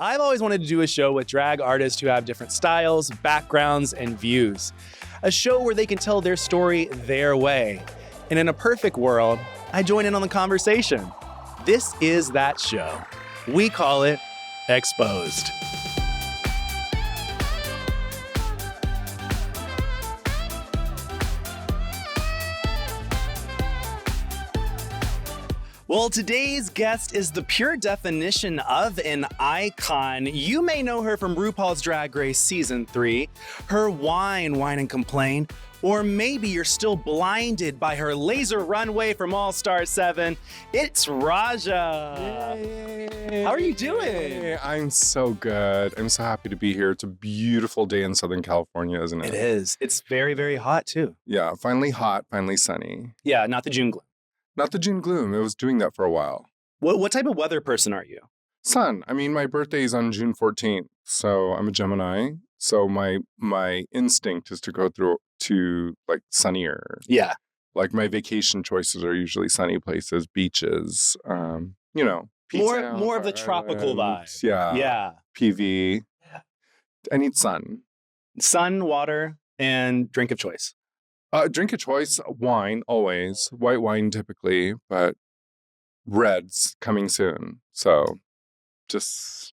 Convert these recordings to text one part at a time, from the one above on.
I've always wanted to do a show with drag artists who have different styles, backgrounds, and views. A show where they can tell their story their way. And in a perfect world, I join in on the conversation. This is that show. We call it Exposed. Well, today's guest is the pure definition of an icon. You may know her from RuPaul's Drag Race Season 3, her Whine and Complain, or maybe you're still blinded by her laser runway from All-Star 7. It's Raja. Yay. How are you doing? I'm so good. I'm so happy to be here. It's a beautiful day in Southern California, isn't it? It is. It's very, very hot, too. Yeah, finally hot, finally sunny. Yeah, not the June gloom. Not the June gloom. It was doing that for a while. What type of weather person are you? Sun. I mean, my birthday is on June 14th, so I'm a Gemini. So my instinct is to go through to like sunnier. Yeah. Like my vacation choices are usually sunny places, beaches, pizza More of the tropical islands. vibe. Yeah. Yeah. PV. Yeah. I need sun. Sun, water, and drink of choice. Drink of choice, wine, always. White wine typically, but red's coming soon. So just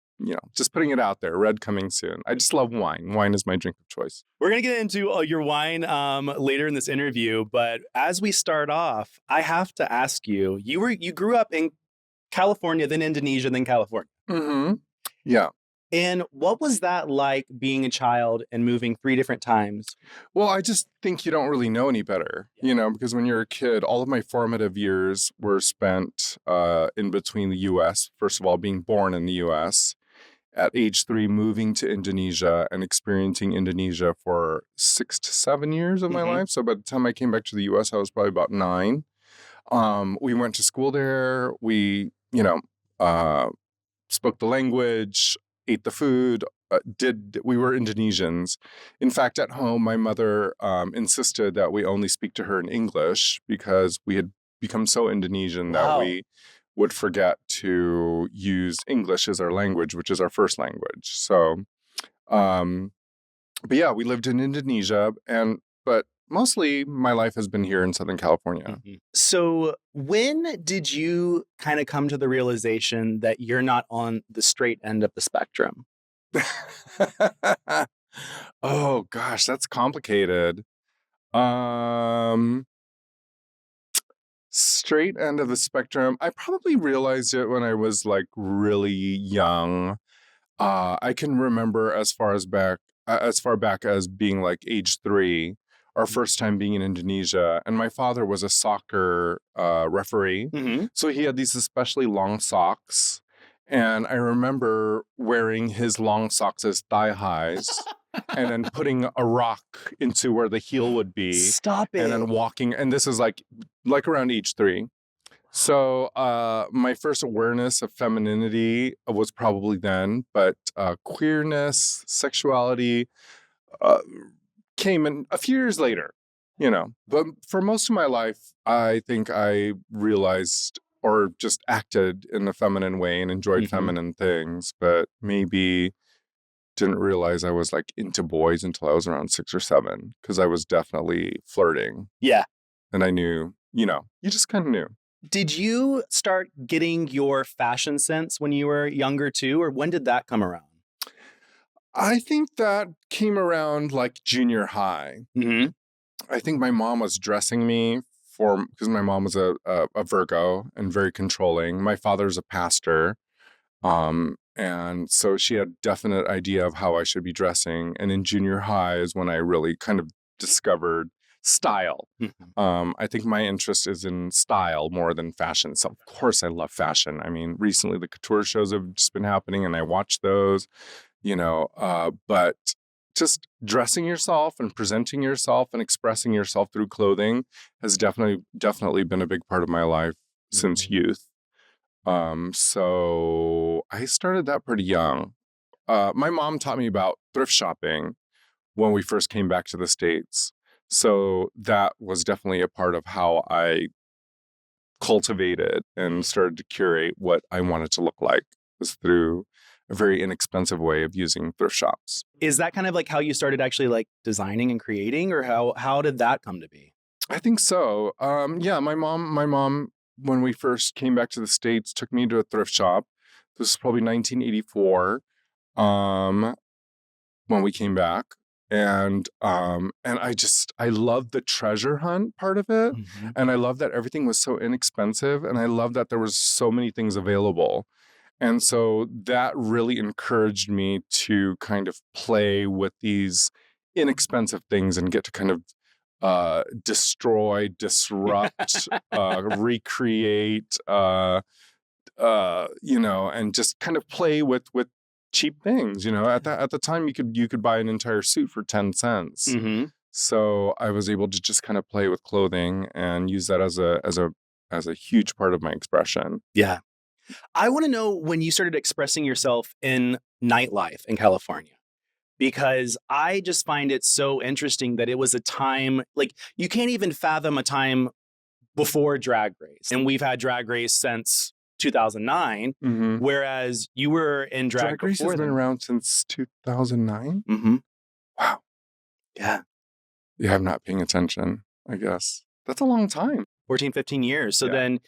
putting it out there. Red coming soon. I just love wine. Wine is my drink of choice. We're going to get into your wine later in this interview, but as we start off, I have to ask you, you grew up in California, then Indonesia, then California. Mm-hmm. Yeah. And what was that like being a child and moving 3 different times? Well, I just think you don't really know any better, because when you're a kid, all of my formative years were spent in between the U.S. First of all, being born in the U.S. At age 3, moving to Indonesia and experiencing Indonesia for 6 to 7 years of my life. So by the time I came back to the U.S., I was probably about 9. We went to school there. We, spoke the language, ate the food, we were Indonesians. In fact, at home, my mother insisted that we only speak to her in English because we had become so Indonesian that we would forget to use English as our language, which is our first language. So, but yeah, we lived in Indonesia, but mostly my life has been here in Southern California. Mm-hmm. So when did you kind of come to the realization that you're not on the straight end of the spectrum? Oh, gosh, that's complicated. Straight end of the spectrum. I probably realized it when I was like really young. I can remember as far back as being like age 3. Our first time being in Indonesia, and my father was a soccer referee. Mm-hmm. So he had these especially long socks. And I remember wearing his long socks as thigh highs and then putting a rock into where the heel would be. Stop it. And then walking. And this is like around age 3. So my first awareness of femininity was probably then, but queerness, sexuality, came in a few years later, But for most of my life, I think I realized or just acted in a feminine way and enjoyed feminine things, but maybe didn't realize I was like into boys until I was around 6 or 7, because I was definitely flirting. Yeah. And I knew, you just kind of knew. Did you start getting your fashion sense when you were younger too, or when did that come around? I think that came around like junior high. Mm-hmm. I think my mom was dressing me because my mom was a Virgo and very controlling. My father's a pastor. And so she had a definite idea of how I should be dressing. And in junior high is when I really kind of discovered style. Mm-hmm. I think my interest is in style more than fashion. So of course I love fashion. I mean, recently the couture shows have just been happening and I watch those. But just dressing yourself and presenting yourself and expressing yourself through clothing has definitely been a big part of my life since youth. So I started that pretty young. My mom taught me about thrift shopping when we first came back to the States. So that was definitely a part of how I cultivated and started to curate what I wanted to look like, was through a very inexpensive way of using thrift shops. Is that kind of like how you started actually like designing and creating, or how did that come to be? I think so. Yeah, my mom, when we first came back to the States, took me to a thrift shop. This was probably 1984. When we came back. And I love the treasure hunt part of it. Mm-hmm. And I love that everything was so inexpensive. And I love that there was so many things available. And so that really encouraged me to kind of play with these inexpensive things and get to kind of destroy, disrupt, recreate, and just kind of play with cheap things. At the time you could buy an entire suit for 10 cents. Mm-hmm. So I was able to just kind of play with clothing and use that as a huge part of my expression. Yeah. I want to know when you started expressing yourself in nightlife in California, because I just find it so interesting that it was a time like you can't even fathom a time before Drag Race. And we've had Drag Race since 2009, Mm-hmm. whereas you were in drag Race before has been then. around since 2009. Mm-hmm. Wow. Yeah. Yeah, I'm not paying attention, I guess. That's a long time. 14, 15 years. So Yeah. then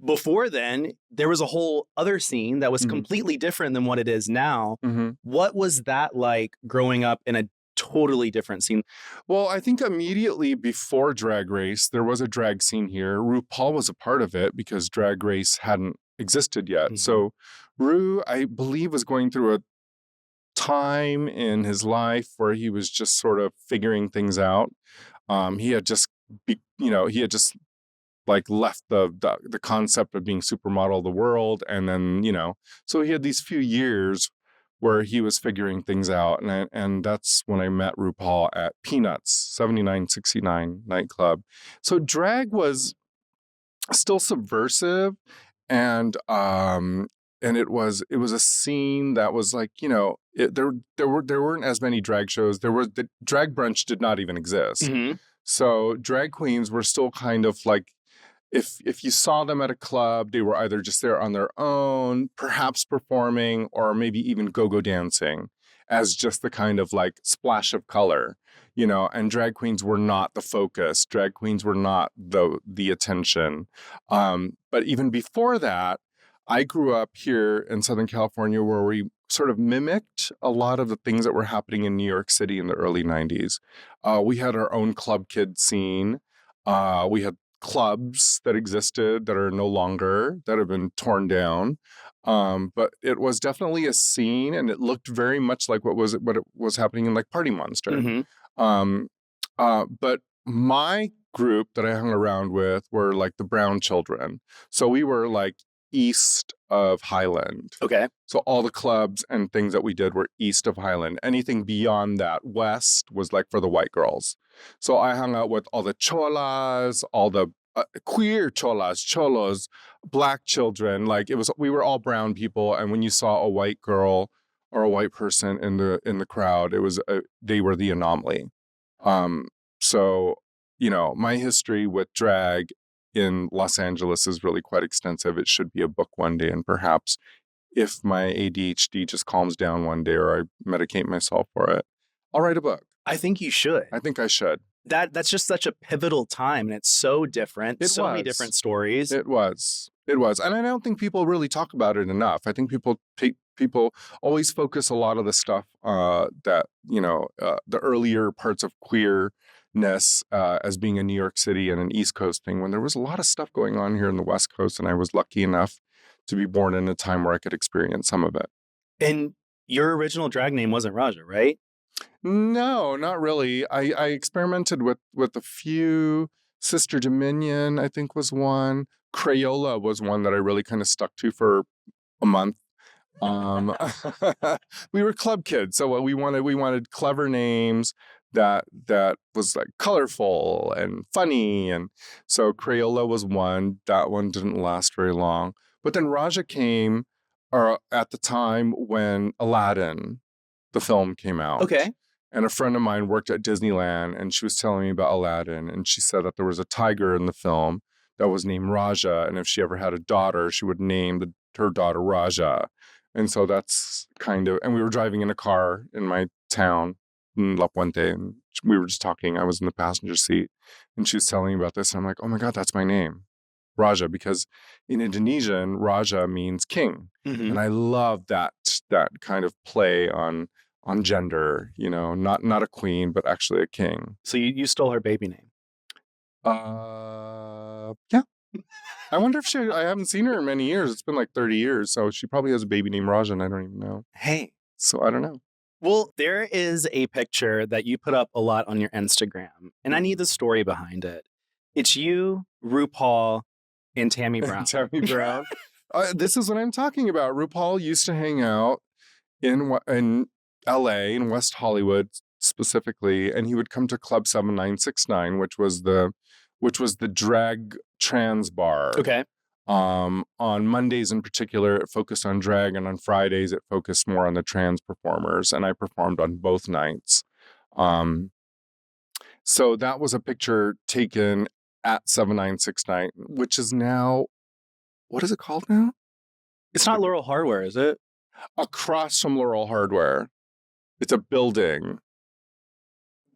before then, there was a whole other scene that was Mhm. completely different than what it is now. Mm-hmm. What was that like growing up in a totally different scene? Well, I think immediately before Drag Race, there was a drag scene here. RuPaul was a part of it because Drag Race hadn't existed yet. Mhm. So Ru, I believe, was going through a time in his life where he was just sort of figuring things out. He had just, like left the concept of being supermodel of the world, and then so he had these few years where he was figuring things out, and that's when I met RuPaul at Peanuts 7969 nightclub. So drag was still subversive, and it was a scene that was like there weren't as many drag shows. The drag brunch did not even exist. Mhm. So drag queens were still kind of like, if you saw them at a club, they were either just there on their own, perhaps performing, or maybe even go-go dancing as just the kind of like splash of color, and drag queens were not the focus. Drag queens were not the attention. But even before that, I grew up here in Southern California where we sort of mimicked a lot of the things that were happening in New York City in the early 90s. We had our own club kid scene. We had clubs that existed that are no longer, that have been torn down. But it was definitely a scene, and it looked very much like what it was happening in like Party Monster. Mhm. But my group that I hung around with were like the Brown children. So we were like east of Highland. Okay. So all the clubs and things that we did were east of Highland. Anything beyond that, west, was like for the white girls. So I hung out with all the cholas, all the queer cholos, black children. Like we were all brown people. And when you saw a white girl or a white person in the crowd, they were the anomaly. So my history with drag in Los Angeles is really quite extensive. It should be a book one day, and perhaps if my ADHD just calms down one day or I medicate myself for it, I'll write a book. I think you should. I think I should. That's just such a pivotal time, and it's so different. Many different stories. It was. And I don't think people really talk about it enough. I think people always focus a lot of the stuff that, the earlier parts of queerness as being a New York City and an East Coast thing, when there was a lot of stuff going on here in the West Coast, and I was lucky enough to be born in a time where I could experience some of it. And your original drag name wasn't Raja, right? No, not really. I experimented with a few. Sister Dominion, I think, was one. Crayola was one that I really kind of stuck to for a month. We were club kids, so we wanted clever names that was like colorful and funny, and so Crayola was one. That one didn't last very long. But then Raja came at the time when Aladdin, the film, came out. Okay. And a friend of mine worked at Disneyland, and she was telling me about Aladdin, and she said that there was a tiger in the film that was named Raja, and if she ever had a daughter, she would name her daughter Raja. And so that's kind of, and we were driving in a car in my town in La Puente, and we were just talking. I was in the passenger seat, and she was telling me about this. And I'm like, oh my God, that's my name, Raja, because in Indonesian, Raja means king. Mm-hmm. And I love that kind of play on gender, not a queen, but actually a king. So you stole her baby name. Yeah. I wonder if I haven't seen her in many years. It's been like 30 years. So she probably has a baby named Raja and I don't even know. Hey. So I don't know. Well, there is a picture that you put up a lot on your Instagram, and I need the story behind it. It's you, RuPaul, and Tammy Brown. Tammy Brown. This is what I'm talking about. RuPaul used to hang out in LA, in West Hollywood specifically, and he would come to Club 7969, which was the drag trans bar. Okay. On Mondays in particular, it focused on drag, and on Fridays it focused more on the trans performers, and I performed on both nights. So that was a picture taken at 7969, which is now, what is it called now? It's not Laurel Hardware, is it? Across from Laurel Hardware. It's a building.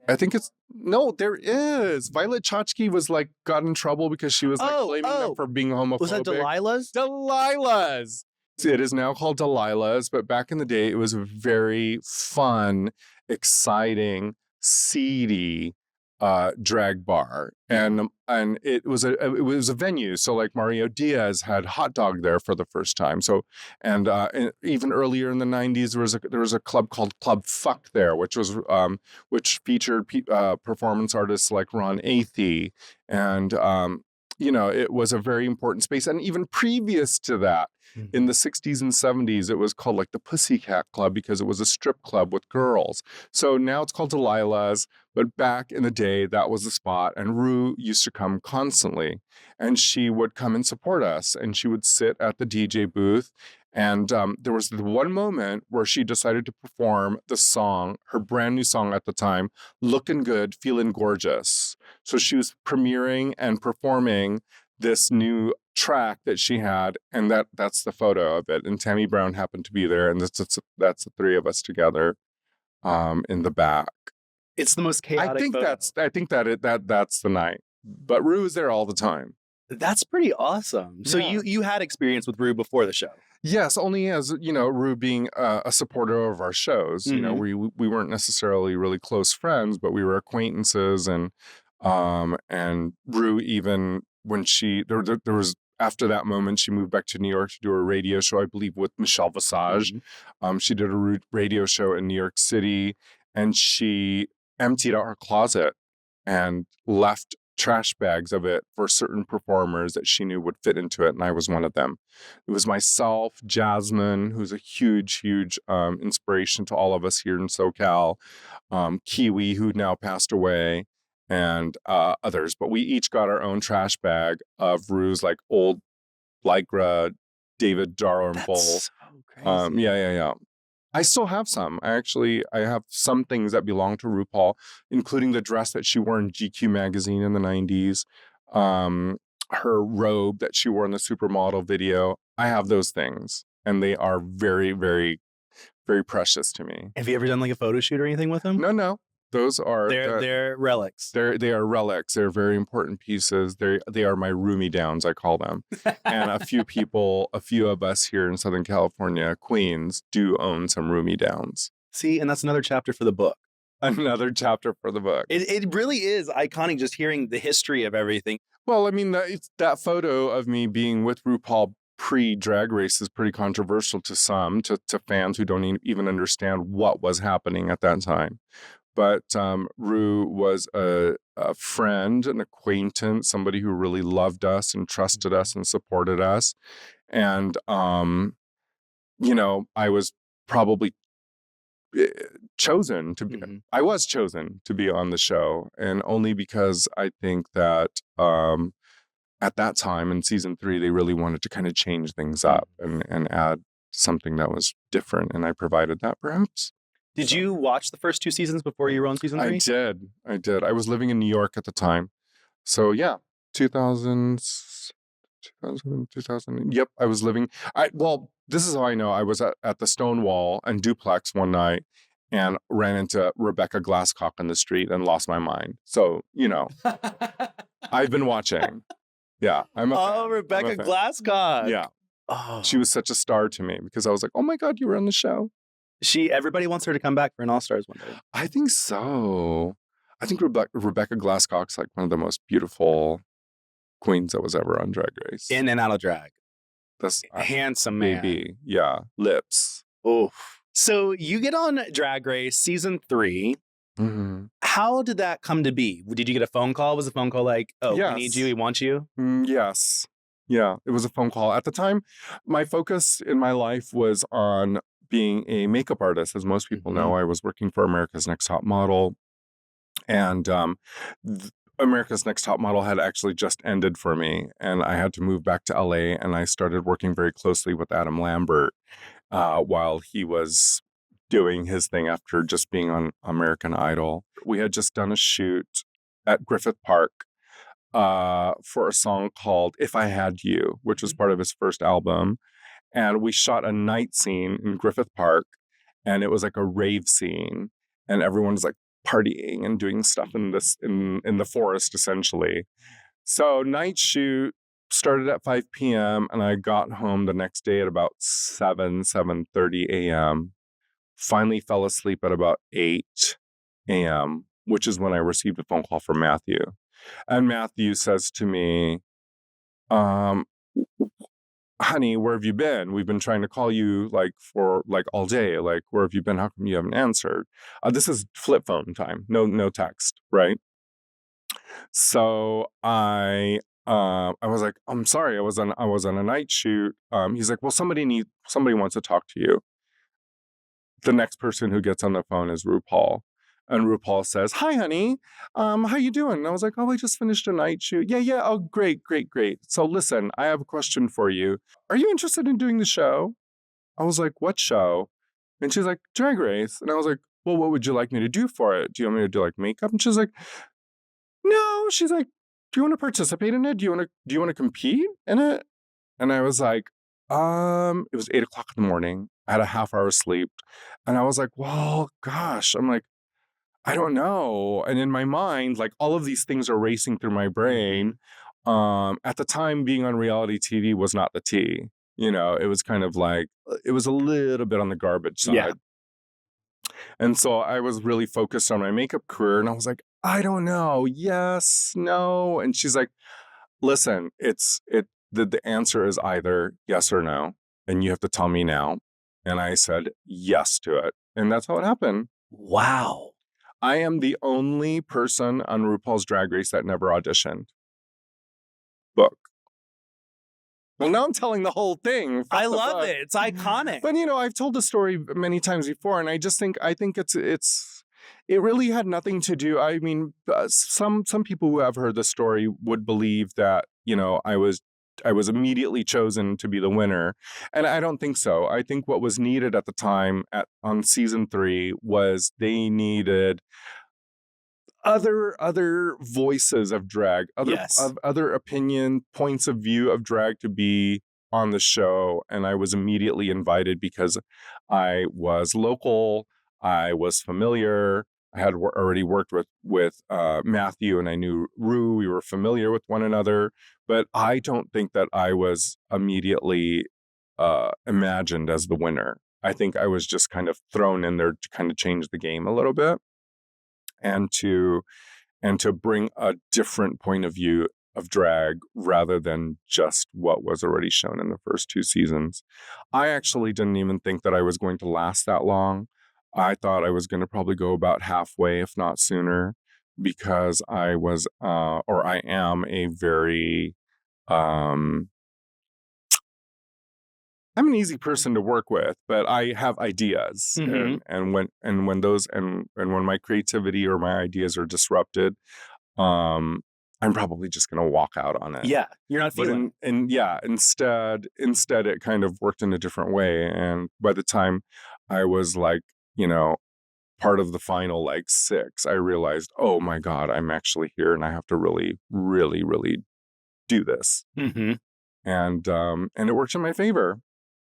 I think no, there is. Violet Chachki got in trouble because she was blaming them for being homophobic. Was that Delilah's? Delilah's. It is now called Delilah's, but back in the day, it was a very fun, exciting, seedy drag bar, and it was a venue. So like Mario Diaz had hot dog there for the first time. So and even earlier in the 90s, there was a club called Club Fuck there, which featured performance artists like Ron Athey, and it was a very important space. And even previous to that, in the 60s and 70s, it was called like the Pussycat Club because it was a strip club with girls. So now it's called Delilah's, but back in the day, that was the spot. And Rue used to come constantly, and she would come and support us, and she would sit at the DJ booth. And there was the one moment where she decided to perform the song, her brand new song at the time, Looking Good, Feeling Gorgeous. So she was premiering and performing this new track that she had, and that's the photo of it. And Tammy Brown happened to be there, and that's the three of us together in the back. It's the most chaotic photo. I think that's the night. But Rue is there all the time. That's pretty awesome. So you had experience with Rue before the show. Yes, only as, Rue being a supporter of our shows. Mm-hmm. We weren't necessarily really close friends, but we were acquaintances, and Rue, even when there was, after that moment, she moved back to New York to do a radio show, I believe, with Michelle Visage. Mm-hmm. She did a radio show in New York City, and she emptied out her closet and left trash bags of it for certain performers that she knew would fit into it, and I was one of them. It was myself, Jasmine, who's a huge inspiration to all of us here in SoCal, Kiwi, who now passed away, and others. But we each got our own trash bag of Rue's old Lycra David Dalrymple. That's so crazy. Yeah. I still have some. I have some things that belong to RuPaul, including the dress that she wore in GQ magazine in the 90s, her robe that she wore in the Supermodel video. I have those things, and they are very, very, very precious to me. Have you ever done a photo shoot or anything with them? No. Those are they're relics. They are relics. They're very important pieces. They are my roomie downs, I call them. And a few of us here in Southern California, Queens, do own some roomie downs. See, and that's another chapter for the book. Another chapter for the book. It really is iconic, just hearing the history of everything. Well, I mean, that photo of me being with RuPaul pre-Drag Race is pretty controversial to some, to fans who don't even understand what was happening at that time. But Rue was a friend, an acquaintance, somebody who really loved us and trusted us and supported us. And, I was probably chosen to be, Mm-hmm. I was chosen to be on the show. And only because I think that at that time in season 3, they really wanted to kind of change things up and add something that was different. And I provided that, perhaps. Did you watch the first 2 seasons before you were on season 3? I did. I was living in New York at the time. So yeah, 2000s, 2000. Yep, I was living. Well, this is how I know. I was at the Stonewall and Duplex one night and ran into Rebecca Glasscock in the street and lost my mind. So, I've been watching. Yeah, I'm a fan. Rebecca I'm a fan. Glasscock. Yeah. Oh, She was such a star to me because I was like, oh my God, you were on the show. everybody wants her to come back for an All Stars one day. I think so. I think Rebecca Glasscock's like one of the most beautiful queens that was ever on Drag Race. In and out of drag. That's Handsome man. baby. Yeah. Lips. Oh. So you get on Drag Race season 3. Mm-hmm. How did that come to be? Did you get a phone call? Was the phone call like, oh, Yes. we need you, we want you? Yes. Yeah, it was a phone call. At the time, my focus in my life was on being a makeup artist. As most people know, I was working for America's Next Top Model. And America's Next Top Model had actually just ended for me. And I had to move back to LA. And I started working very closely with Adam Lambert while he was doing his thing after just being on American Idol. We had just done a shoot at Griffith Park for a song called If I Had You, which was part of his first album. And we shot a night scene in Griffith Park, and it was like a rave scene, and everyone was like partying and doing stuff in the forest, essentially. So night shoot started at 5 p.m. and I got home the next day at about 7:30 a.m. Finally fell asleep at about 8 a.m., which is when I received a phone call from Matthew. And Matthew says to me, honey, where have you been? We've been trying to call you for all day. Like, where have you been? How come you haven't answered? This is flip phone time. No text, right? So I was like, I'm sorry, I was on a night shoot. He's like, well, somebody wants to talk to you. The next person who gets on the phone is RuPaul. And RuPaul says, hi, honey. How you doing? And I was like, oh, I just finished a night shoot. Yeah. Oh, great. So listen, I have a question for you. Are you interested in doing the show? I was like, what show? And she's like, Drag Race. And I was like, well, what would you like me to do for it? Do you want me to do like makeup? And she's like, no. She's like, do you want to participate in it? Do you want to compete in it? And I was like, it was 8 o'clock in the morning. I had a half hour sleep. And I was like, well, gosh, I'm like, I don't know. And in my mind, like all of these things are racing through my brain. At the time, being on reality TV was not the tea. It was kind of like, it was a little bit on the garbage side. Yeah. And so I was really focused on my makeup career. And I was like, I don't know. Yes, no. And she's like, listen, the answer is either yes or no. And you have to tell me now. And I said yes to it. And that's how it happened. Wow. I am the only person on RuPaul's Drag Race that never auditioned. Book. Well, now I'm telling the whole thing. I love it. It's iconic. But I've told the story many times before, and I think it really had nothing to do. I mean, some people who have heard the story would believe that I was immediately chosen to be the winner, and I don't think so. I think what was needed at the time on season 3 was they needed other voices of drag, other opinion, points of view of drag to be on the show. And I was immediately invited because I was local, I was familiar, I had already worked with Matthew, and I knew Ru. We were familiar with one another, but I don't think that I was immediately imagined as the winner. I think I was just kind of thrown in there to kind of change the game a little bit. And to bring a different point of view of drag rather than just what was already shown in the first 2 seasons. I actually didn't even think that I was going to last that long. I thought I was going to probably go about halfway, if not sooner, because I was, or I am a very, I'm an easy person to work with, but I have ideas, and when my creativity or my ideas are disrupted, I'm probably just going to walk out on it. Yeah, you're not feeling. Instead, it kind of worked in a different way, and by the time I was like, part of the final 6, I realized, oh my God, I'm actually here, and I have to really, really, really do this. Mm-hmm. and it worked in my favor.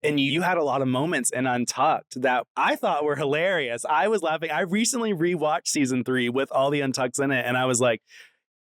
And you had a lot of moments in Untucked that I thought were hilarious. I was laughing. I recently rewatched season 3 with all the Untucks in it, and I was like,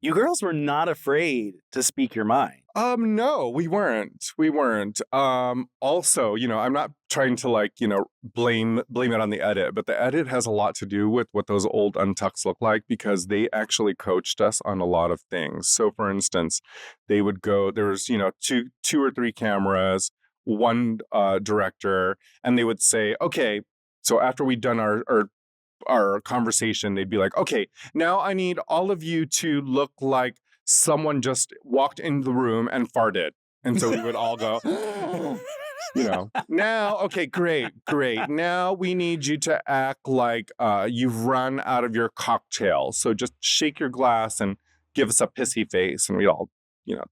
you girls were not afraid to speak your mind. No, we weren't. We weren't. Also, I'm not trying to blame it on the edit, but the edit has a lot to do with what those old Untucks look like, because they actually coached us on a lot of things. So for instance, they would go, there was, two or three cameras, one director, and they would say, okay, so after we'd done our conversation, they'd be like, okay, now I need all of you to look like someone just walked into the room and farted. And so we would all go, now, okay, great. Now we need you to act like you've run out of your cocktail. So just shake your glass and give us a pissy face. And we'd all,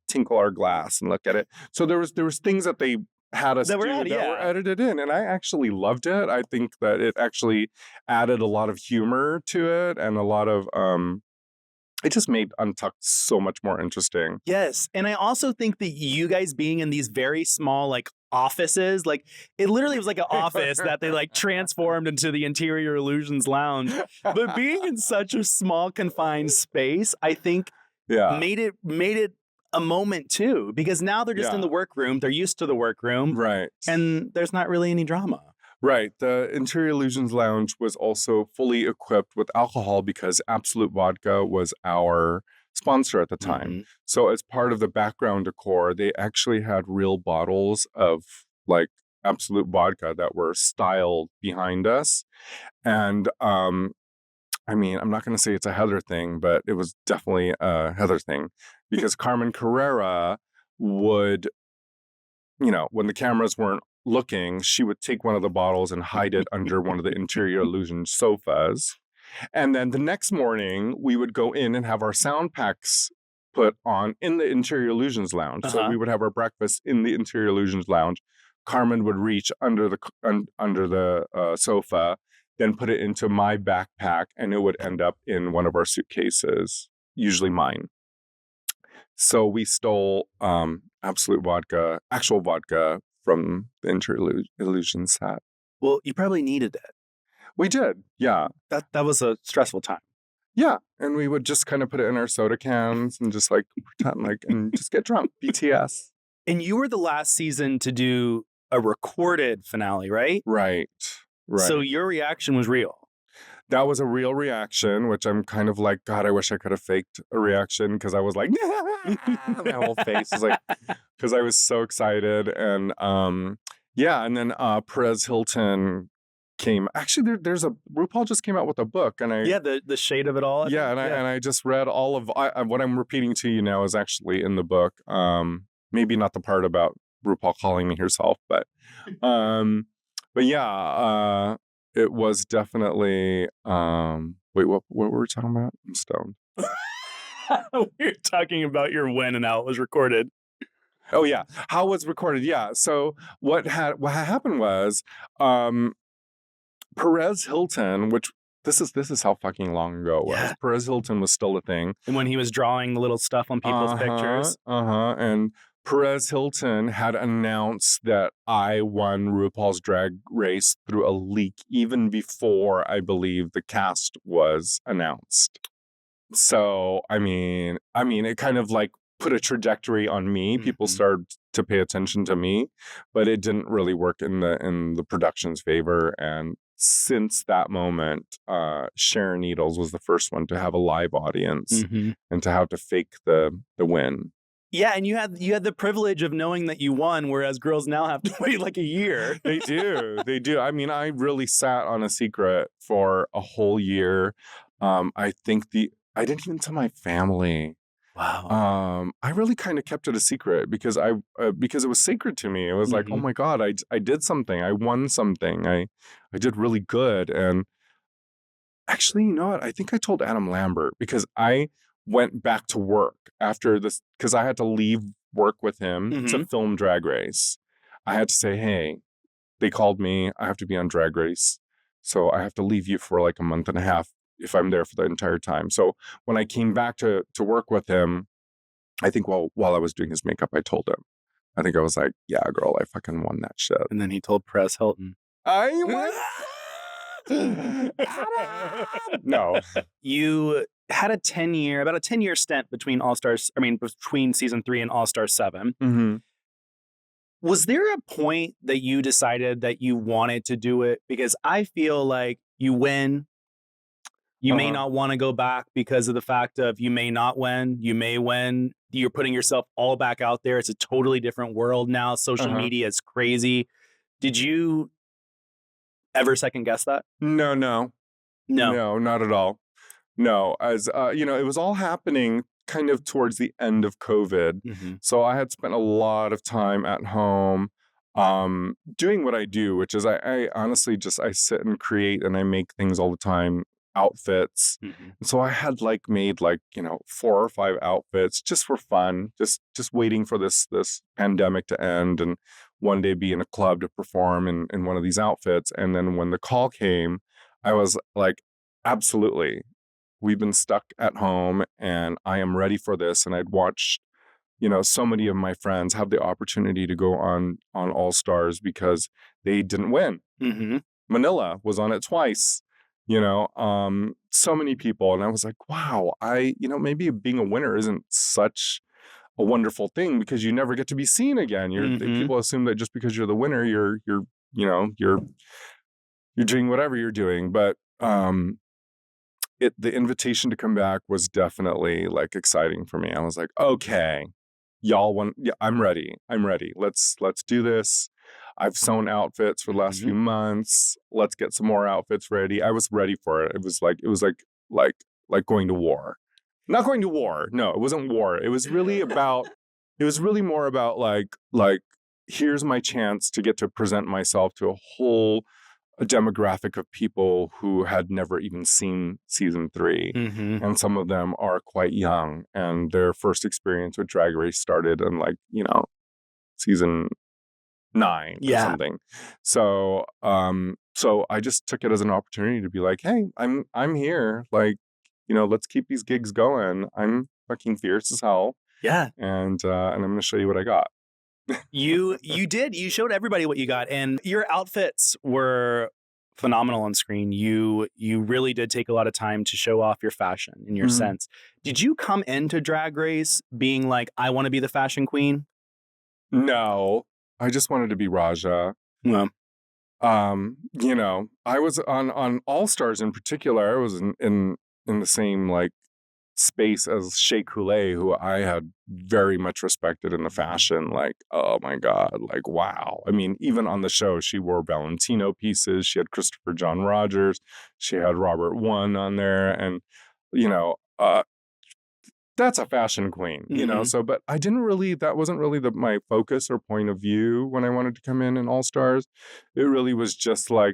tinkle our glass and look at it. So there was things that they had us that were edited in, and I actually loved it. I think that it actually added a lot of humor to it, and a lot of it just made Untucked so much more interesting. Yes, and I also think that you guys being in these very small offices, it literally was like an office that they transformed into the Interior Illusions Lounge. But being in such a small confined space, I think made it a moment too, because now they're just in the workroom. They're used to the workroom. Right. And there's not really any drama. Right. The Interior Illusions Lounge was also fully equipped with alcohol because Absolute Vodka was our sponsor at the time. Mm-hmm. So as part of the background decor, they actually had real bottles of Absolute Vodka that were styled behind us. And I'm not going to say it's a Heather thing, but it was definitely a Heather thing, because Carmen Carrera would, when the cameras weren't looking, she would take one of the bottles and hide it under one of the Interior Illusion sofas. And then the next morning, we would go in and have our sound packs put on in the Interior Illusions Lounge. Uh-huh. So we would have our breakfast in the Interior Illusions Lounge. Carmen would reach under the sofa, then put it into my backpack, and it would end up in one of our suitcases, usually mine. So we stole Absolute Vodka, actual vodka, from the Interior Illusion set. Well, you probably needed it. We did, yeah. That was a stressful time. Yeah, and we would just kind of put it in our soda cans and just pretend and just get drunk. BTS. And you were the last season to do a recorded finale, right? Right. So your reaction was real. That was a real reaction, which I'm kind of like, God, I wish I could have faked a reaction, because I was like, my whole face is because I was so excited. And and then Perez Hilton came. Actually, there's RuPaul just came out with a book, and the shade of it all. And I just read all of what I'm repeating to you now is actually in the book. Maybe not the part about RuPaul calling me herself, but yeah. It was definitely, wait, what were we talking about? I'm stoned. We were talking about your when and how it was recorded. Oh, yeah. How it was recorded. Yeah. So what happened was, Perez Hilton, which this is how fucking long ago it was. Yeah. Perez Hilton was still a thing. And when he was drawing the little stuff on people's pictures. And Perez Hilton had announced that I won RuPaul's Drag Race through a leak even before, I believe, the cast was announced. So, it kind of put a trajectory on me. Mm-hmm. People started to pay attention to me, but it didn't really work in the production's favor. And since that moment, Sharon Needles was the first one to have a live audience, mm-hmm. and to have to fake the win. Yeah, and you had the privilege of knowing that you won, whereas girls now have to wait a year. They do. I really sat on a secret for a whole year. I didn't even tell my family. Wow. I really kind of kept it a secret because it was sacred to me. It was mm-hmm. Oh my God, I did something. I won something. I did really good. And actually, you know what? I think I told Adam Lambert, because I went back to work after this, because I had to leave work with him, mm-hmm. to film Drag Race. I had to say, hey, they called me. I have to be on Drag Race. So I have to leave you for a month and a half if I'm there for the entire time. So when I came back to work with him, I think while I was doing his makeup, I told him. I think I was like, yeah, girl, I fucking won that shit. And then he told Perez Hilton. I No. You had about a 10-year stint between between season 3 and All Star 7. Mm-hmm. Was there a point that you decided that you wanted to do it? Because I feel like you win. You may not want to go back because of the fact of you may not win. You may win. You're putting yourself all back out there. It's a totally different world now. Social media is crazy. Did you ever second guess that? No, not at all. No, as it was all happening kind of towards the end of COVID. Mm-hmm. So I had spent a lot of time at home doing what I do, which is I honestly I sit and create and I make things all the time, outfits. Mm-hmm. And so I had made 4 or 5 outfits just for fun, just waiting for this pandemic to end and one day be in a club to perform in one of these outfits. And then when the call came, I was like, absolutely. We've been stuck at home and I am ready for this. And I'd watched, so many of my friends have the opportunity to go on All Stars because they didn't win. Mm-hmm. Manila was on it twice, so many people. And I was like, wow, maybe being a winner isn't such a wonderful thing because you never get to be seen again. People assume that just because you're the winner, you're doing whatever you're doing. But the invitation to come back was definitely exciting for me. I was like, okay, y'all want, yeah, I'm ready. Let's do this. I've sewn outfits for the last few months. Let's get some more outfits ready. I was ready for it. It was like going to war. Not going to war. No, it wasn't war. It was really more about here's my chance to get to present myself to a demographic of people who had never even seen season 3. Mm-hmm. And some of them are quite young and their first experience with Drag Race started in season 9 or something. So I just took it as an opportunity to be like, hey, I'm here. Let's keep these gigs going. I'm fucking fierce as hell. Yeah. And I'm going to show you what I got. You showed everybody what you got, and your outfits were phenomenal on screen. You really did take a lot of time to show off your fashion and your sense. Did you come into Drag Race being like, I want to be the fashion queen? No, I just wanted to be Raja. Well, I was on All Stars in particular. I was in the same space as Shea Coulee, who I had very much respected in the fashion. Oh my God, wow. I mean, even on the show, she wore Valentino pieces. She had Christopher John Rogers. She had Robert One on there. And, that's a fashion queen, So, but I didn't really, that wasn't really my focus or point of view when I wanted to come in All Stars. It really was just show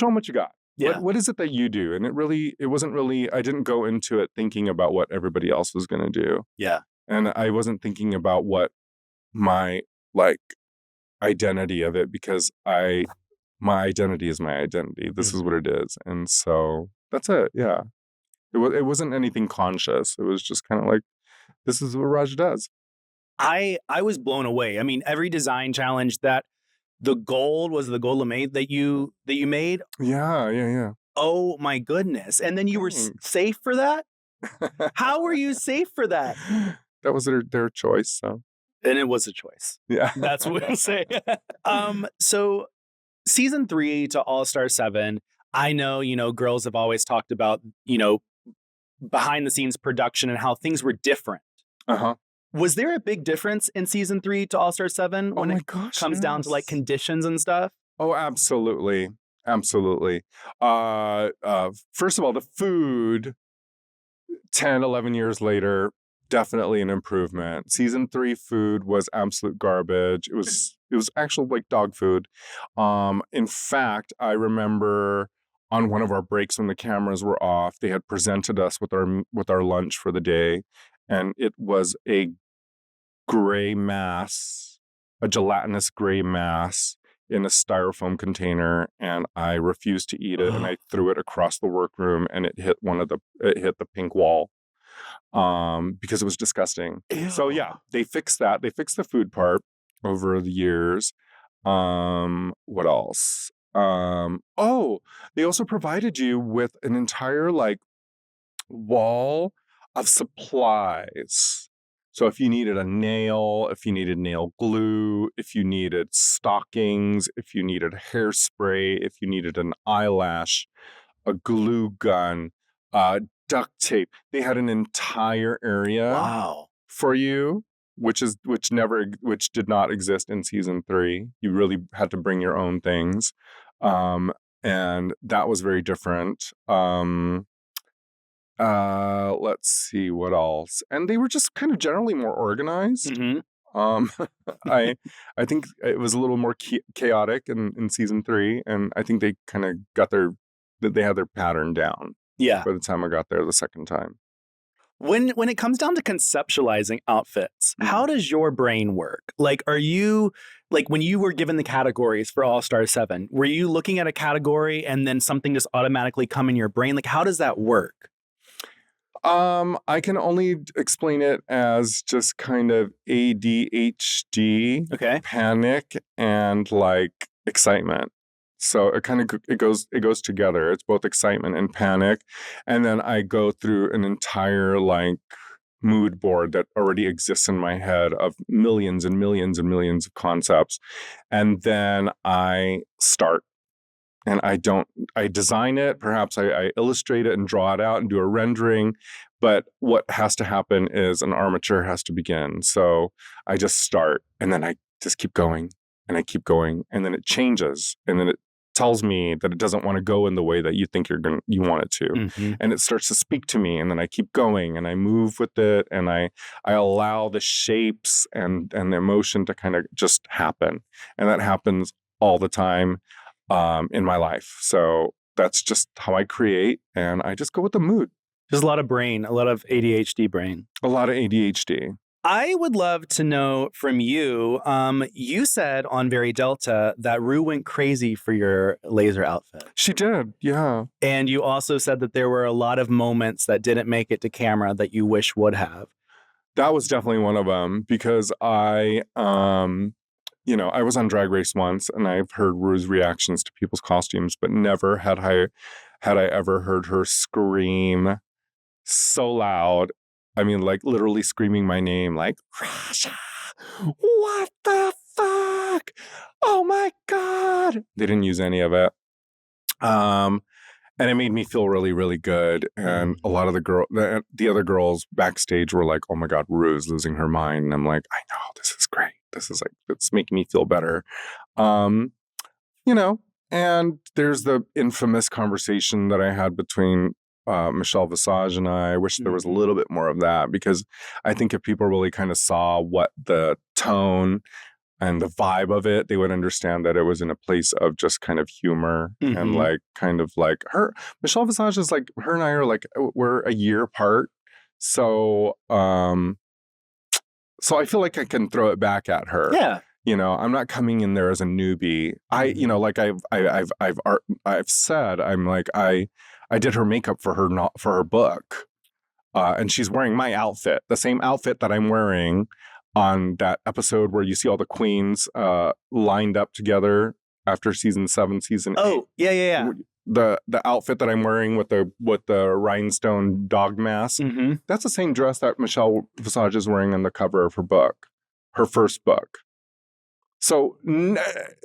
them what you got. yeah. What is it that you do? And it wasn't really, I didn't go into it thinking about what everybody else was going to do. Yeah. And I wasn't thinking about what my identity of it, because my identity is my identity. This is what it is. And so that's it. Yeah. It wasn't anything conscious. It was just kind of this is what Raj does. I was blown away. I mean, every design challenge that the gold was the gold lame that you made. Yeah. Oh my goodness. And then you were safe for that? How were you safe for that? That was their choice. So. And it was a choice. Yeah. That's what we'll say. So season 3 to All Star 7, I know, girls have always talked about, behind the scenes production and how things were different. Uh-huh. Was there a big difference in season 3 to All Star 7 when it comes down to conditions and stuff? Oh, absolutely. Absolutely. First of all, the food 10, 11 years later, definitely an improvement. Season 3 food was absolute garbage. It was actual dog food. In fact, I remember on one of our breaks when the cameras were off, they had presented us with our lunch for the day, and it was a gray mass, a gelatinous gray mass in a styrofoam container, and I refused to eat it, and I threw it across the workroom, and it hit the pink wall, because it was disgusting. Ew. So yeah, they fixed that. They fixed the food part. over the years. What else? They also provided you with an entire like wall of supplies. So if you needed a nail, if you needed nail glue, if you needed stockings, if you needed hairspray, if you needed an eyelash, a glue gun, duct tape, they had an entire area Wow. for you, which did not exist in season 3. You really had to bring your own things, and that was very different. Let's see what else. And they were just kind of generally more organized. Mm-hmm. Um, I I think it was a little more chaotic in season 3, and I think they kind of they had their pattern down. Yeah. By the time I got there the second time. When it comes down to conceptualizing outfits, how does your brain work? Like, are you like when you were given the categories for All Star 7, were you looking at a category and then something just automatically come in your brain? Like, how does that work? I can only explain it as just kind of ADHD, Okay. panic, and like excitement. So it goes together. It's both excitement and panic, and then I go through an entire like mood board that already exists in my head of millions and millions and millions of concepts, and then I start. And I design it, perhaps I illustrate it and draw it out and do a rendering. But what has to happen is an armature has to begin. So I just start and then I just keep going and I keep going. And then it changes. And then it tells me that it doesn't want to go in the way that you think you want it to. Mm-hmm. And it starts to speak to me. And then I keep going and I move with it. And I allow the shapes and the emotion to kind of just happen. And that happens all the time. In my life. So that's just how I create, and I just go with the mood. There's a lot of brain, a lot of ADHD brain. A lot of ADHD. I would love to know from you. You said on Very Delta that Rue went crazy for your laser outfit. She did, yeah. And you also said that there were a lot of moments that didn't make it to camera that you wish would have. That was definitely one of them because I was on Drag Race once, and I've heard Rue's reactions to people's costumes, but never had I ever heard her scream so loud. I mean, like literally screaming my name, like Rasha, what the fuck? Oh my god! They didn't use any of it, and it made me feel really, really good. And a lot of the other girls backstage were like, "Oh my god, Rue's losing her mind." And I'm like, "I know, this is great. This is like, it's making me feel better." And there's the infamous conversation that I had between Michelle Visage and I wish there was a little bit more of that, because I think if people really kind of saw what the tone and the vibe of it, they would understand that it was in a place of just kind of humor and like kind of like Michelle Visage is like, her and I are like, we're a year apart. So, so I feel like I can throw it back at her. Yeah. I'm not coming in there as a newbie. Like I've said, I'm like, I did her makeup for her book. And she's wearing my outfit, the same outfit that I'm wearing on that episode where you see all the queens lined up together after season 7, season 8. Oh, yeah. The outfit that I'm wearing with the rhinestone dog mask, that's the same dress that Michelle Visage is wearing on the cover of her book, her first book. So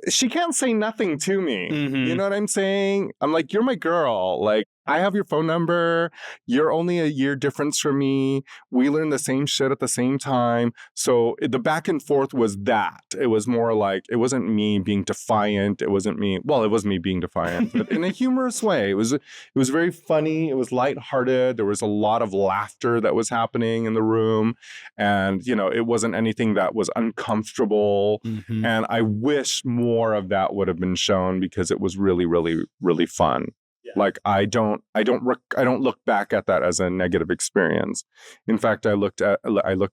she can't say nothing to me. You know what I'm saying? I'm like, you're my girl. Like, I have your phone number. You're only a year difference from me. We learned the same shit at the same time. So the back and forth was that. It was more like, it wasn't me being defiant. It wasn't me. Well, it was me being defiant, but in a humorous way. It was very funny. It was lighthearted. There was a lot of laughter that was happening in the room. And, it wasn't anything that was uncomfortable. And I wish more of that would have been shown, because it was really, really, really fun. Like I don't look back at that as a negative experience. In fact, I look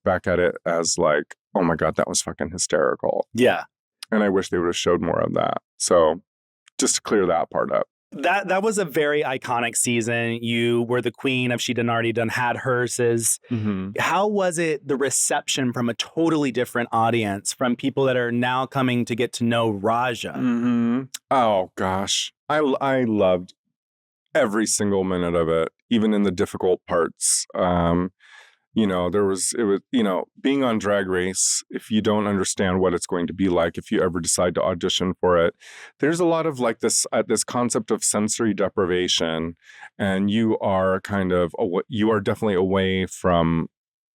back at it as like, oh my God, that was fucking hysterical. Yeah. And I wish they would have showed more of that. So just to clear that part up. That was a very iconic season. You were the queen of She Done Already Done Had Herses. Mm-hmm. How was it, the reception from a totally different audience, from people that are now coming to get to know Raja? Mm-hmm. Oh gosh, I loved every single minute of it, even in the difficult parts. Being on Drag Race, if you don't understand what it's going to be like, if you ever decide to audition for it, there's a lot of like this concept of sensory deprivation, and you are definitely away from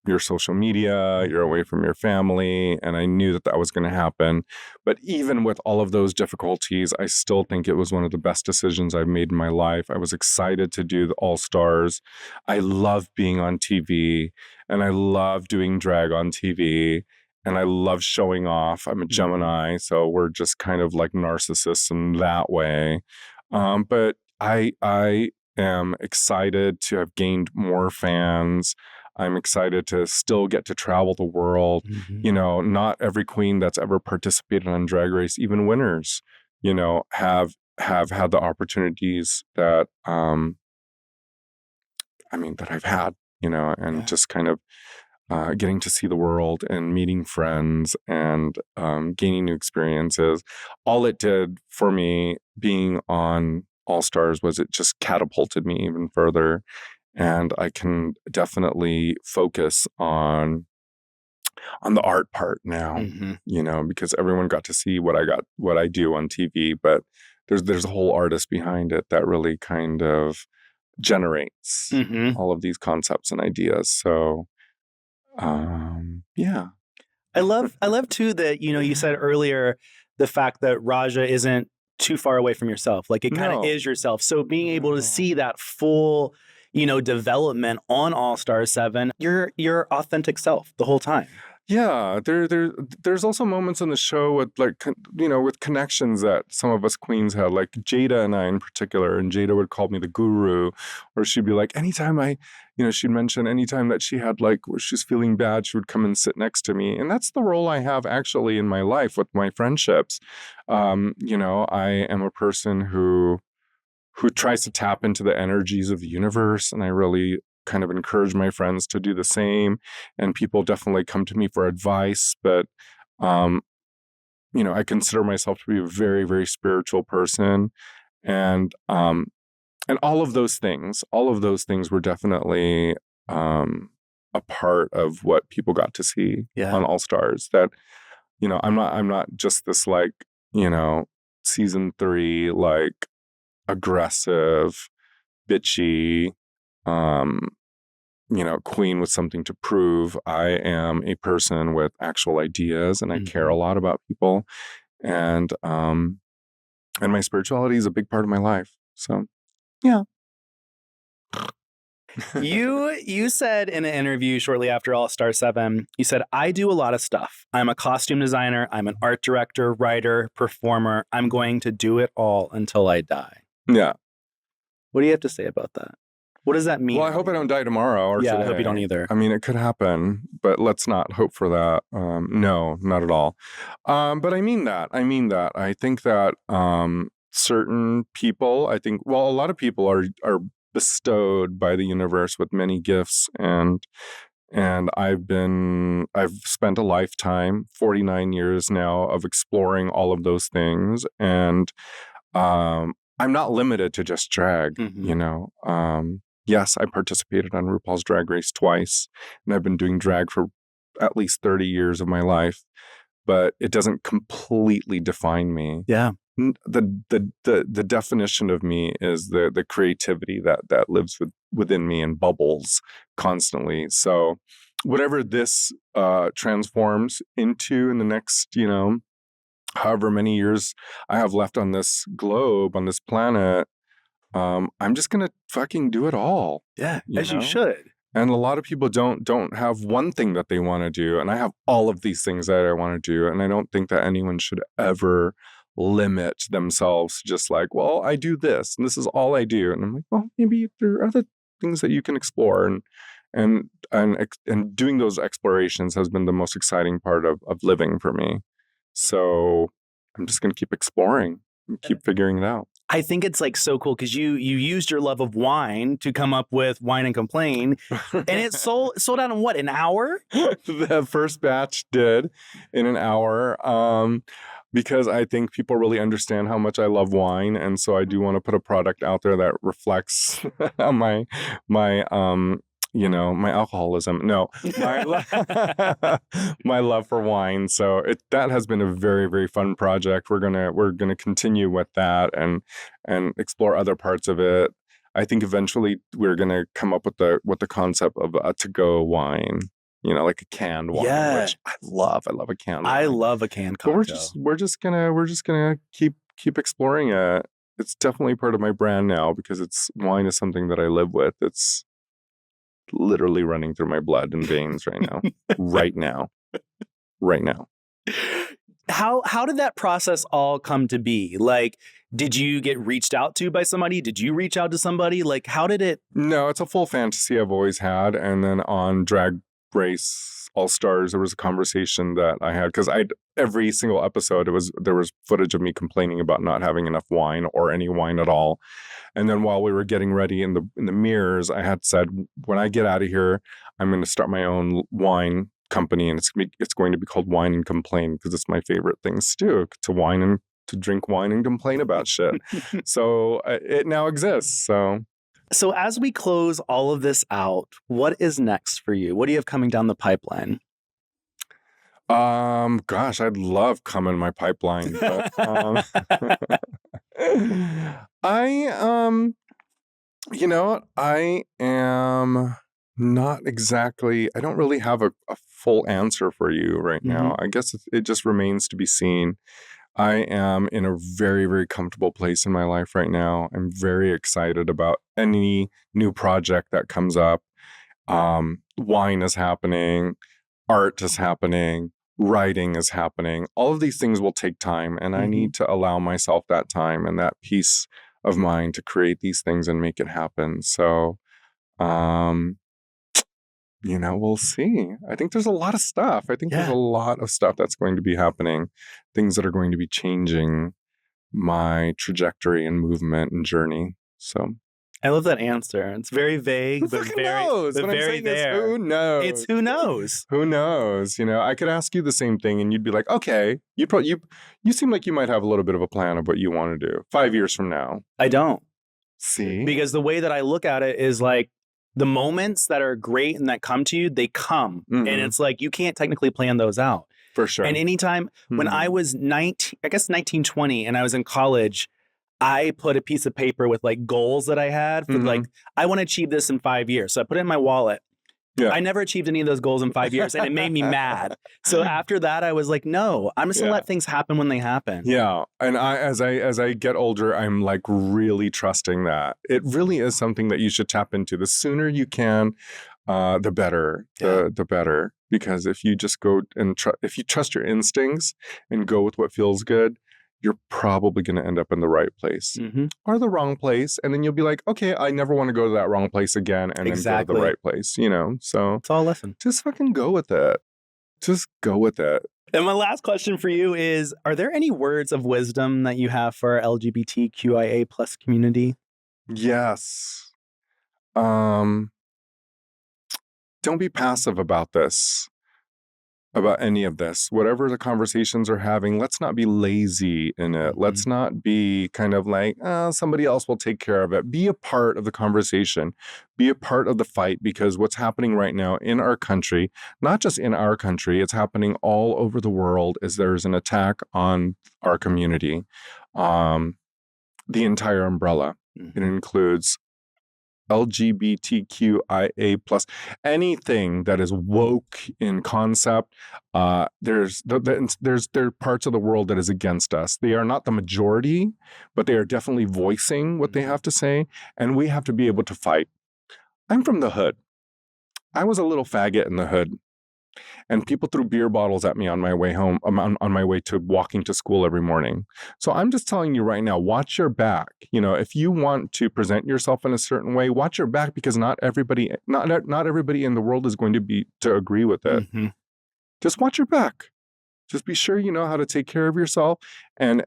your social media, you're away from your family, and I knew that was going to happen. But even with all of those difficulties, I still think it was one of the best decisions I've made in my life. I was excited to do the All Stars. I love being on TV, and I love doing drag on TV, and I love showing off. I'm a Gemini, so we're just kind of like narcissists in that way. But I am excited to have gained more fans. I'm excited to still get to travel the world. Mm-hmm. Not every queen that's ever participated on Drag Race, even winners, have had the opportunities that that I've had, and just kind of getting to see the world and meeting friends and gaining new experiences. All it did for me being on All Stars was it just catapulted me even further. And I can definitely focus on the art part now, Mm-hmm. because everyone got to see what I do on TV, but there's a whole artist behind it that really kind of generates Mm-hmm. all of these concepts and ideas. So, yeah. I love too that, you said earlier the fact that Raja isn't too far away from yourself. Like it kind of No. is yourself. So being able to see that full, development on All Star 7, you're your authentic self the whole time. Yeah, there's also moments in the show with with connections that some of us queens had, like Jada and I in particular. And Jada would call me the guru, or she'd be like, she'd mention anytime that she had where she's feeling bad, she would come and sit next to me. And that's the role I have actually in my life with my friendships. I am a person who tries to tap into the energies of the universe, and I really kind of encourage my friends to do the same. And people definitely come to me for advice, but I consider myself to be a very, very spiritual person. And all of those things were definitely a part of what people got to see on All Stars. That I'm not just this season 3 aggressive, bitchy, queen with something to prove. I am a person with actual ideas, and I care a lot about people, and my spirituality is a big part of my life. So, yeah. You said in an interview shortly after All Star 7, you said, I do a lot of stuff. I'm a costume designer, I'm an art director, writer, performer. I'm going to do it all until I die. Yeah. What do you have to say about that? What does that mean? Well, I hope I don't die tomorrow or today. I hope you don't either. I mean, it could happen, but let's not hope for that. No, not at all. But I mean that. I think that certain people, a lot of people are bestowed by the universe with many gifts, and I've spent a lifetime, 49 years now, of exploring all of those things, and I'm not limited to just drag. Yes, I participated on RuPaul's Drag Race twice, and I've been doing drag for at least 30 years of my life, but it doesn't completely define me. Yeah. The definition of me is the creativity that lives within me and bubbles constantly. So whatever this transforms into in the next, however many years I have left on this globe, on this planet, I'm just gonna fucking do it all. Yeah, as you should. And a lot of people don't have one thing that they want to do, and I have all of these things that I want to do, and I don't think that anyone should ever limit themselves just like, well, I do this, and this is all I do. And I'm like, well, maybe there are other things that you can explore, and doing those explorations has been the most exciting part of living for me. So I'm just gonna keep exploring and keep figuring it out. I think it's like so cool because you used your love of wine to come up with Wine and Complain, and it sold out in what, an hour? The first batch did in an hour. Because I think people really understand how much I love wine, and so I do want to put a product out there that reflects my my alcoholism. No, my love for wine. So that has been a very, very fun project. We're gonna continue with that and explore other parts of it. I think eventually we're gonna come up with the concept of a to-go wine. Like a canned wine, which I love. I love a canned wine. I love a canned cocktail. But we're just gonna keep exploring it. It's definitely part of my brand now because wine is something that I live with. It's literally running through my blood and veins right now. right now. How did that process all come to be? Like, did you get reached out to by somebody? Did you reach out to somebody? Like, how did it? No, it's a full fantasy I've always had. And then on Drag Race All Stars, there was a conversation that I had because every single episode there was footage of me complaining about not having enough wine or any wine at all. And then while we were getting ready in the mirrors, I had said, when I get out of here, I'm going to start my own wine company, and it's going to be called Wine and Complain because it's my favorite things to do, to drink wine and complain about shit. So it now exists. So as we close all of this out, what is next for you? What do you have coming down the pipeline? Gosh, I'd love come in my pipeline. But, I am not exactly, I don't really have a full answer for you right now. I guess it just remains to be seen. I am in a very, very comfortable place in my life right now. I'm very excited about any new project that comes up. Wine is happening, art is happening, writing is happening. All of these things will take time, and I need to allow myself that time and that peace of mind to create these things and make it happen. So, we'll see. I think there's a lot of stuff. There's a lot of stuff that's going to be happening, things that are going to be changing my trajectory and movement and journey. So I love that answer. It's very vague, but very there. Who knows? It's who knows. Who knows? I could ask you the same thing, and you'd be like, "Okay, you seem like you might have a little bit of a plan of what you want to do 5 years from now." I don't. See, because the way that I look at it is like the moments that are great and that come to you, they come, and it's like you can't technically plan those out. For sure. And anytime when I was 19, 20, and I was in college, I put a piece of paper with like goals that I had for like, I want to achieve this in 5 years. So I put it in my wallet. Yeah. I never achieved any of those goals in 5 years, and it made me mad. So after that, I was like, no, I'm just gonna let things happen when they happen. Yeah. And as I get older, I'm like really trusting that. It really is something that you should tap into. The sooner you can, the better. The better. Because if you just go and if you trust your instincts and go with what feels good, you're probably going to end up in the right place or the wrong place. And then you'll be like, okay, I never want to go to that wrong place again. And then go to the right place, So it's all a lesson. Just fucking go with it. Just go with it. And my last question for you is, are there any words of wisdom that you have for our LGBTQIA plus community? Yes. Don't be passive about this. About any of this, whatever the conversations are having, let's not be lazy in it. Let's not be kind of like, somebody else will take care of it. Be a part of the conversation, be a part of the fight, because what's happening right now in our country, not just in our country, it's happening all over the world, is there's an attack on our community. The entire umbrella. It includes LGBTQIA plus, anything that is woke in concept. There are parts of the world that is against us. They are not the majority, but they are definitely voicing what they have to say, and we have to be able to fight. I'm from the hood. I was a little faggot in the hood, and people threw beer bottles at me on my way home, on my way to walking to school every morning. So I'm just telling you right now, watch your back. If you want to present yourself in a certain way, watch your back, because not everybody in the world is going to agree with it. Just watch your back. Just be sure you know how to take care of yourself and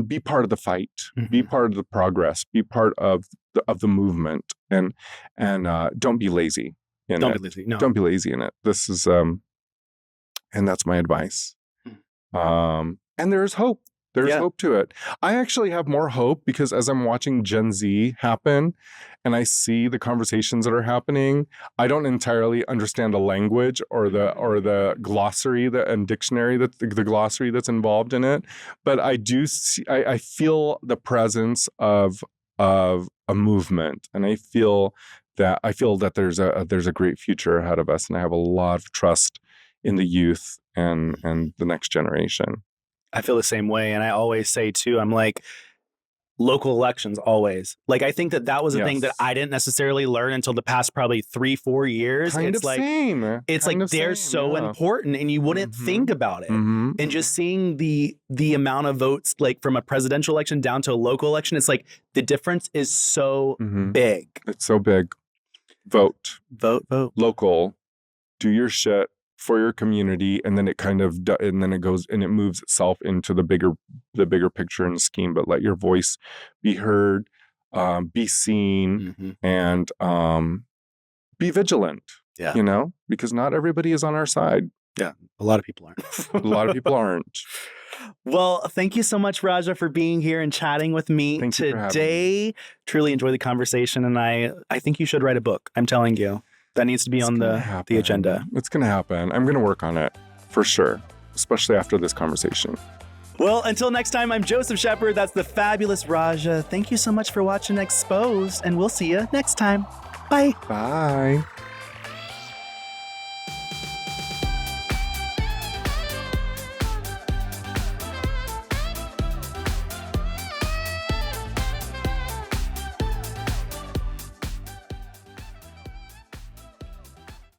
be part of the fight, be part of the progress, be part of the movement, and don't be lazy in it. Don't be lazy. No. Don't be lazy in it. This is and that's my advice. And there's hope. There's hope to it. I actually have more hope because as I'm watching Gen Z happen and I see the conversations that are happening, I don't entirely understand the language or the glossary and dictionary the glossary that's involved in it. But I do see, I feel the presence of a movement, and I feel that there's a great future ahead of us, and I have a lot of trust in the youth and the next generation. I feel the same way. And I always say too, I'm like, local elections always. Like, I think that was a thing that I didn't necessarily learn until the past probably 3-4 years. It's like they're so important, and you wouldn't think about it. And just seeing the amount of votes, like from a presidential election down to a local election, it's like the difference is so big. It's so big. Vote. Local. Do your shit for your community, and then it goes and it moves itself into the bigger picture and scheme. But let your voice be heard, be seen, and be vigilant. Yeah, because not everybody is on our side. Yeah, a lot of people aren't. A lot of people aren't. Well, thank you so much, Raja, for being here and chatting with me today. Truly enjoy the conversation, and I think you should write a book. I'm telling you. That needs to be on the agenda. It's going to happen. I'm going to work on it for sure, especially after this conversation. Well, until next time, I'm Joseph Shepard. That's the fabulous Raja. Thank you so much for watching Exposed, and we'll see you next time. Bye. Bye.